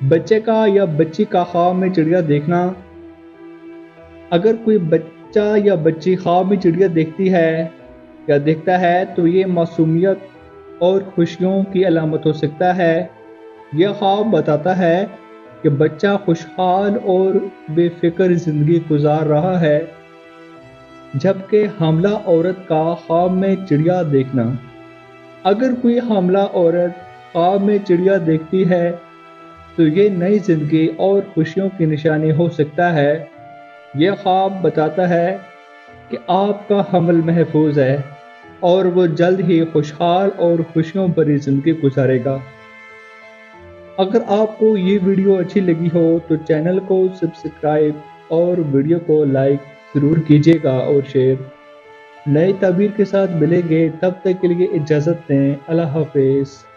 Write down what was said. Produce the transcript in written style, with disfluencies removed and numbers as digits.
بچے کا یا بچی کا خواب میں چڑیا دیکھنا۔ اگر کوئی بچہ یا بچی خواب میں چڑیا دیکھتی ہے یا دیکھتا ہے تو یہ معصومیت اور خوشیوں کی علامت ہو سکتا ہے۔ یہ خواب بتاتا ہے کہ بچہ خوشحال اور بے فکر زندگی گزار رہا ہے، جبکہ حاملہ عورت کا خواب میں چڑیا دیکھنا۔ اگر کوئی حاملہ عورت خواب میں چڑیا دیکھتی ہے تو یہ نئی زندگی اور خوشیوں کی نشانی ہو سکتا ہے۔ یہ خواب بتاتا ہے کہ آپ کا حمل محفوظ ہے اور وہ جلد ہی خوشحال اور خوشیوں بھری زندگی گزارے گا۔ اگر آپ کو یہ ویڈیو اچھی لگی ہو تو چینل کو سبسکرائب اور ویڈیو کو لائک ضرور کیجیے گا اور شیئر۔ نئے تعبیر کے ساتھ ملیں گے، تب تک کے لیے اجازت دیں۔ اللہ حافظ۔